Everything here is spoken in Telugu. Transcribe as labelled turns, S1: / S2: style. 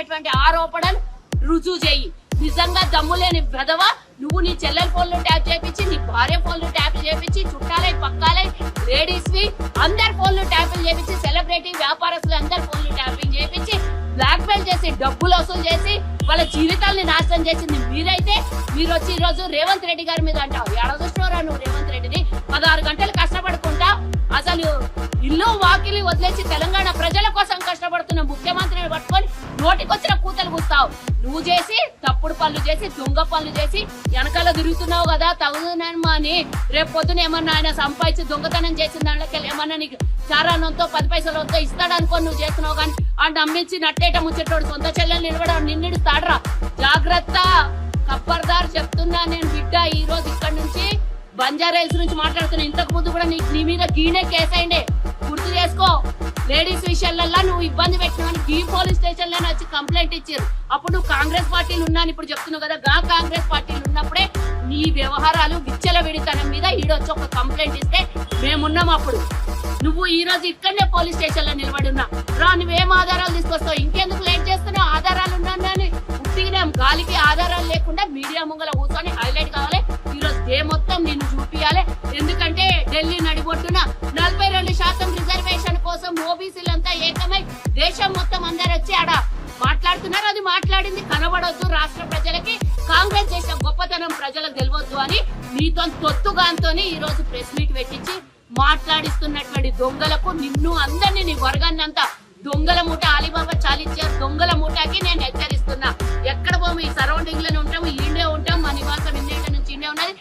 S1: చేసినటువంటి ఆరోపణలు రుజువు చేయి. నిజంగా దమ్ము లేని వెధవ నువ్వు నీ చెల్లెల ఫోన్లు ట్యాప్ చేపించి, నీ భార్య ఫోన్లు ట్యాప్ చేపించి, చుట్టాలై పక్కాలై లేడీస్ వి అందరి ఫోన్లు ట్యాపింగ్ చేపించి, సెలబ్రిటీ వ్యాపారస్తులు అందరి ఫోన్లు ట్యాపింగ్ చేపించి, బ్లాక్ మెయిల్ చేసి డబ్బులు వసూలు చేసి వాళ్ళ జీవితాల్ని నాశనం చేసింది మీరైతే, మీరు వచ్చి ఈ రోజు రేవంత్ రెడ్డి గారి మీద అంటావు. ఎడదొచ్చినవరా నువ్వు రేవంత్ రెడ్డిని? 16 గంటలు కష్టపడుకుంటా అసలు ఇల్లు వాకిలి వదిలేసి తెలంగాణ ప్రజల కోసం కష్టపడుతున్న ముఖ్యమంత్రిని పట్టుకొని నోటికొచ్చిన కూతలు కూస్తావు. నువ్వు చేసి తప్పుడు పనులు చేసి దొంగ పనులు చేసి వెనకాల తిరుగుతున్నావు కదా తగుదనమ్మా అని. రేపు పొద్దున ఏమన్నా ఆయన సంపాదించి దొంగతనం చేసిన దాంట్లోకి ఏమన్నా నీకు చారానంతో 10 పైసలతో ఇస్తాడనుకొని నువ్వు చేస్తున్నావు. కానీ ఆ నమ్మించి నట్టేట ముచ్చేటోడు సొంత చెల్లెలు నిలబడ నిన్నిడుస్తాడరా. జాగ్రత్త, ఖబర్దార్ చెప్తున్నా నేను బిడ్డ. ఈ రోజు ఇక్కడ నుంచి బంజారాహిల్స్ నుంచి మాట్లాడుతున్నా. ఇంతకు ముందు కూడా నీ మీద గీనే కేసు అయిండే, గుర్తు చేసుకో. లేడీస్ విషయాలల్లో నువ్వు ఇబ్బంది పెట్టినావని గీ పోలీస్ స్టేషన్ లోనే వచ్చి కంప్లైంట్ ఇచ్చారు. అప్పుడు నువ్వు కాంగ్రెస్ పార్టీలు ఉన్నాను ఇప్పుడు చెప్తున్నావు కదా, కాంగ్రెస్ పార్టీలు ఉన్నప్పుడే నీ వ్యవహారాలు విచ్చల విడితనం మీద ఈడొచ్చి ఒక కంప్లైంట్ ఇస్తే మేమున్నాం. అప్పుడు నువ్వు ఈ రోజు ఇక్కడనే పోలీస్ స్టేషన్ లో నిలబడి ఉన్నా రా. నువ్వేం ఆధారాలు తీసుకొస్తావు? ఇంకెందుకు లేట్ చేస్తున్నావు? ఆధారాలు ఉన్నాను ఉట్టిగానే గాలికి ఆధారాలు లేకుండా మీడియా ముంగల కూర్చొని హైలైట్ కావాలి. ఈ రోజు డే మొత్తం నిన్ను చూపియాలి. ఎందుకంటే ఢిల్లీ నడిబొట్టున 42% రిజర్వేషన్ కోసం ఓబీసీలంతా ఏకమై దేశం మొత్తం అందరు వచ్చి ఆడ మాట్లాడుతున్నారు. అది మాట్లాడింది కనబడొద్దు రాష్ట్ర ప్రజలకి, కాంగ్రెస్ చేసిన గొప్పతనం ప్రజలకు తెలియవద్దు అని నీతో తొత్తుగాంతోని ఈ రోజు ప్రెస్ మీట్ పెట్టించి మాట్లాడిస్తున్నటువంటి దొంగలకు, నిన్ను అందరినీ నీ వర్గాన్నంతా దొంగల మూట అలీబాబా చాలిచ్చారు. దొంగల మూటకి నేను హెచ్చరిస్తున్నా. ఎక్కడ పోము ఈ సరౌండింగ్ లోనే ఉంటాము, ఈడే ఉంటాం. మా నివాసం ఇన్నేళ్ల నుంచి ఇండే ఉన్నది.